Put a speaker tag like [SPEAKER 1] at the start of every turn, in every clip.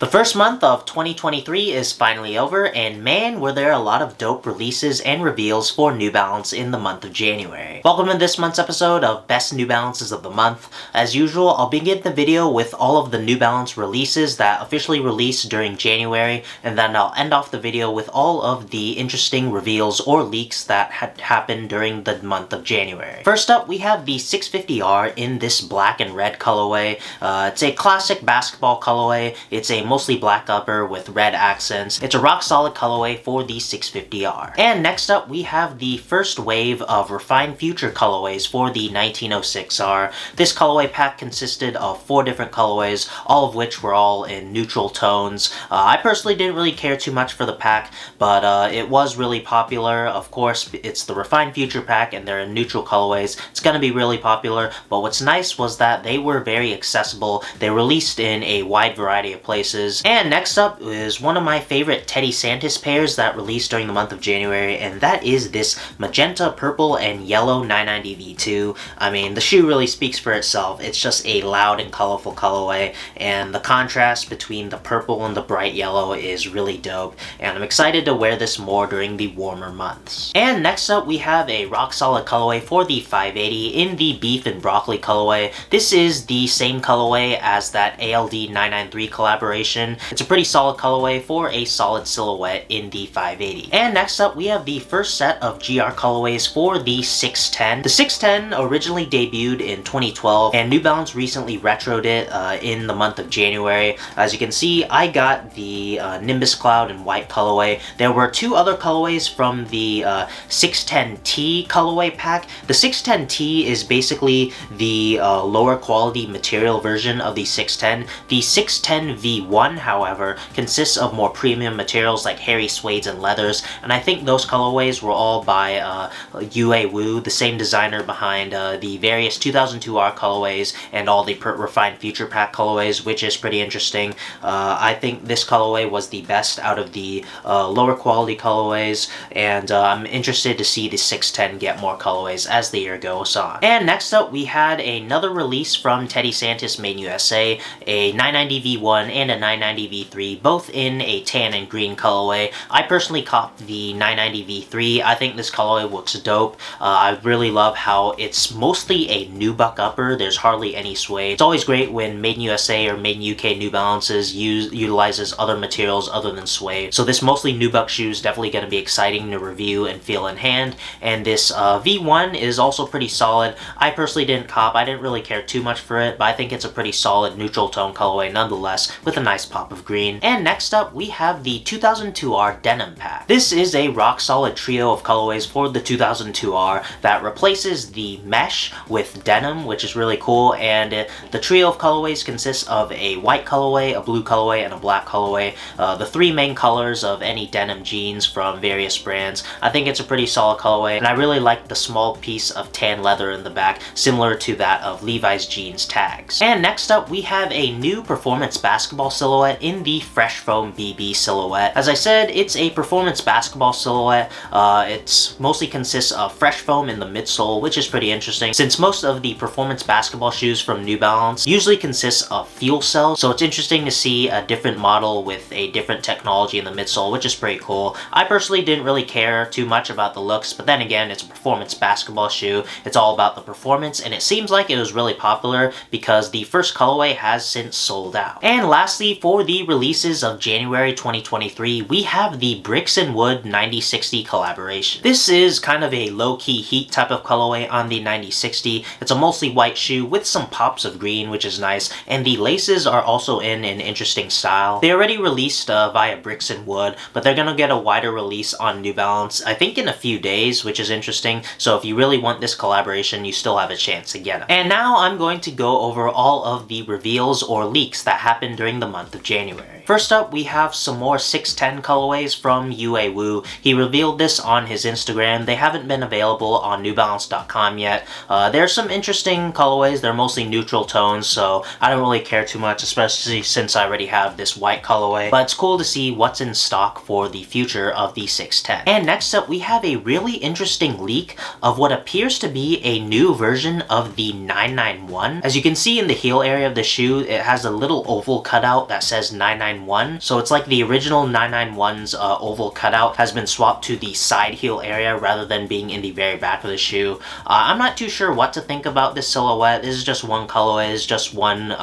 [SPEAKER 1] The first month of 2023 is finally over, and man, were there a lot of dope releases and reveals for New Balance in the month of January. Welcome to this month's episode of Best New Balances of the Month. As usual, I'll begin the video with all of the New Balance releases that officially released during January, and then I'll end off the video with all of the interesting reveals or leaks that had happened during the month of January. First up, we have the 650R in this black and red colorway. It's a classic basketball colorway. It's a mostly black upper with red accents. It's a rock solid colorway for the 650R. And next up we have the first wave of Refined Future colorways for the 1906R. This colorway pack consisted of 4 different colorways, all of which were all in neutral tones. I personally didn't really care too much for the pack, but it was really popular. Of course, it's the Refined Future pack and they're in neutral colorways. It's gonna be really popular, but what's nice was that they were very accessible. They released in a wide variety of places. And next up is one of my favorite Teddy Santis pairs that released during the month of January, and that is this magenta, purple, and yellow 990 V2. I mean, the shoe really speaks for itself. It's just a loud and colorful colorway, and the contrast between the purple and the bright yellow is really dope, and I'm excited to wear this more during the warmer months. And next up we have a rock solid colorway for the 580 in the beef and broccoli colorway. This is the same colorway as that ALD 993 collaboration. It's a pretty solid colorway for a solid silhouette in the 580. And next up we have the first set of GR colorways for the 610. The 610 originally debuted in 2012 and New Balance recently retroed it in the month of January. As you can see, I got the Nimbus Cloud and white colorway. There were 2 other colorways from the 610T colorway pack. The 610T is basically the lower quality material version of the 610. The 610V1, however, consists of more premium materials like hairy suedes and leathers, and I think those colorways were all by Yue Wu, the same designer behind the various 2002R colorways and all the Refined Future Pack colorways, which is pretty interesting. I think this colorway was the best out of the lower quality colorways, and I'm interested to see the 610 get more colorways as the year goes on. And next up we had another release from Teddy Santis Made in USA, a 990 V1 and a 990 V3, both in a tan and green colorway. I personally copped the 990 V3. I think this colorway looks dope. I really love how it's mostly a nubuck upper. There's hardly any suede. It's always great when Made in USA or Made in UK New Balances utilizes other materials other than suede. So this mostly nubuck shoe is definitely going to be exciting to review and feel in hand. And this V1 is also pretty solid. I personally didn't cop. I didn't really care too much for it, but I think it's a pretty solid neutral tone colorway nonetheless, with a nice pop of green. And next up we have the 2002R denim pack. This is a rock solid trio of colorways for the 2002R that replaces the mesh with denim, which is really cool. And the trio of colorways consists of a white colorway, a blue colorway, and a black colorway. The 3 main colors of any denim jeans from various brands. I think it's a pretty solid colorway, and I really like the small piece of tan leather in the back, similar to that of Levi's jeans tags. And next up we have a new performance basketball silhouette in the Fresh Foam BB silhouette. As I said, it's a performance basketball silhouette. It mostly consists of fresh foam in the midsole, which is pretty interesting since most of the performance basketball shoes from New Balance usually consist of fuel cells, so it's interesting to see a different model with a different technology in the midsole, which is pretty cool. I personally didn't really care too much about the looks, but then again, it's a performance basketball shoe. It's all about the performance, and it seems like it was really popular because the first colorway has since sold out. And lastly, for the releases of January 2023, we have the Bricks and Wood 9060 collaboration. This is kind of a low-key heat type of colorway on the 9060. It's a mostly white shoe with some pops of green, which is nice, and the laces are also in an interesting style. They already released via Bricks and Wood, but they're gonna get a wider release on New Balance, I think in a few days, which is interesting. So if you really want this collaboration, you still have a chance to get them. And now I'm going to go over all of the reveals or leaks that happened during the month of January. First up, we have some more 610 colorways from Yue Wu. He revealed this on his Instagram. They haven't been available on newbalance.com yet. There's some interesting colorways. They're mostly neutral tones, so I don't really care too much, especially since I already have this white colorway. But it's cool to see what's in stock for the future of the 610. And next up, we have a really interesting leak of what appears to be a new version of the 991. As you can see in the heel area of the shoe, it has a little oval cutout that says 991. So it's like the original 991's oval cutout has been swapped to the side heel area rather than being in the very back of the shoe. I'm not too sure what to think about this silhouette. This is just one colorway, it's just one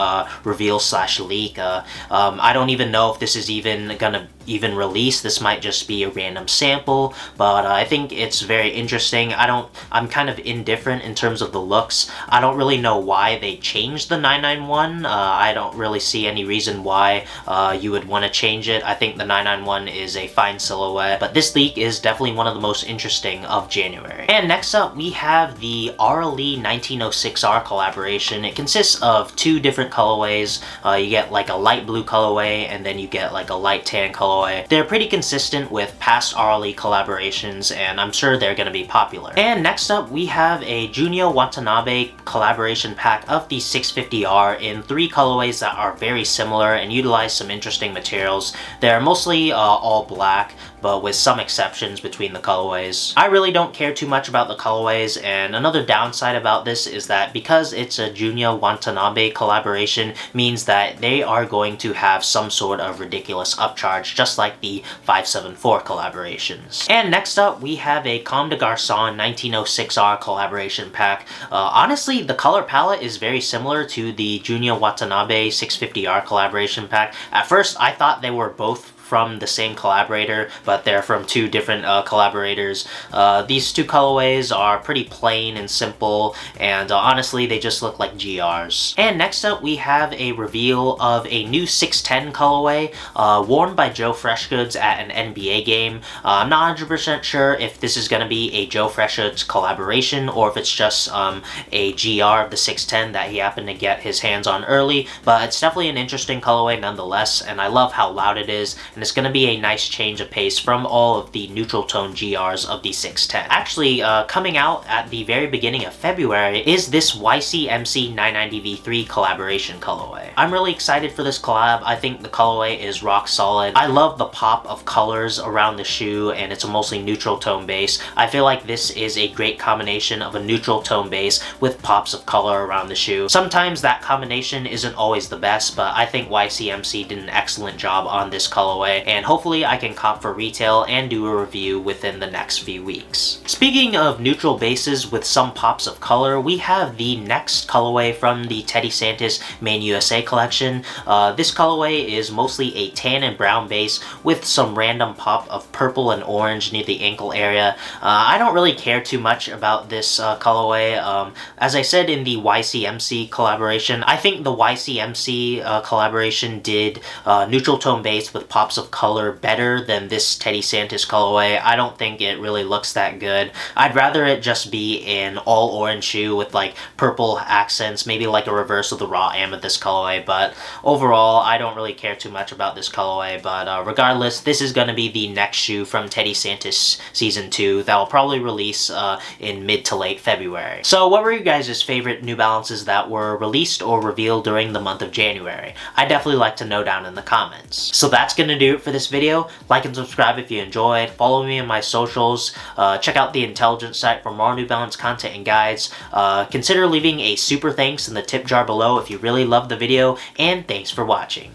[SPEAKER 1] reveal slash leak. I don't even know if this is even gonna release. This might just be a random sample, but I think it's very interesting. I'm kind of indifferent in terms of the looks. I don't really know why they changed the 991. I don't really see any reason why you would want to change it. I think the 991 is a fine silhouette, but this leak is definitely one of the most interesting of January. And next up, we have the RLE 1906R collaboration. It consists of two different colorways. You get like a light blue colorway, and then you get like a light tan colorway. They're pretty consistent with past RLE collaborations, and I'm sure they're going to be popular. And next up, we have a Junyo Watanabe collaboration pack of the 650R in three colorways that are very similar and utilize some interesting materials. They're mostly all black, but with some exceptions between the colorways. I really don't care too much about the colorways, and another downside about this is that because it's a Junyo Watanabe collaboration means that they are going to have some sort of ridiculous upcharge, just like the 574 collaborations. And next up, we have a Comme des Garçons 1906R collaboration pack. Honestly, the color palette is very similar to the Junyo Watanabe 650R collaboration pack. At first, I thought they were both from the same collaborator, but they're from two different collaborators. These two colorways are pretty plain and simple, and honestly, they just look like GRs. And next up, we have a reveal of a new 610 colorway worn by Joe Freshgoods at an NBA game. I'm not 100% sure if this is going to be a Joe Freshgoods collaboration or if it's just a GR of the 610 that he happened to get his hands on early, but it's definitely an interesting colorway nonetheless, and I love how loud it is, and it's going to be a nice change of pace from all of the neutral tone GRs of the 610. Actually, coming out at the very beginning of February is this YCMC 990V3 collaboration colorway. I'm really excited for this collab. I think the colorway is rock solid. I love the pop of colors around the shoe, and it's a mostly neutral tone base. I feel like this is a great combination of a neutral tone base with pops of color around the shoe. Sometimes that combination isn't always the best, but I think YCMC did an excellent job on this colorway, and hopefully I can cop for retail and do a review within the next few weeks. Speaking of neutral bases with some pops of color, we have the next colorway from the Teddy Santis Main USA collection. This colorway is mostly a tan and brown base with some random pop of purple and orange near the ankle area. I don't really care too much about this colorway. As I said in the YCMC collaboration, I think the YCMC collaboration did neutral tone base with pops of color better than this Teddy Santis colorway. I don't think it really looks that good. I'd rather it just be an all orange shoe with like purple accents, maybe like a reverse of the raw amethyst colorway, but overall I don't really care too much about this colorway. But regardless, this is going to be the next shoe from Teddy Santis Season 2 that will probably release in mid to late February. So what were you guys' favorite New Balances that were released or revealed during the month of January? I'd definitely like to know down in the comments. So that's going to do it for this video. Like and subscribe if you enjoyed. Follow me on my socials. Check out the Intelligence site for more New Balance content and guides. Consider leaving a super thanks in the tip jar below if you really loved the video, and thanks for watching.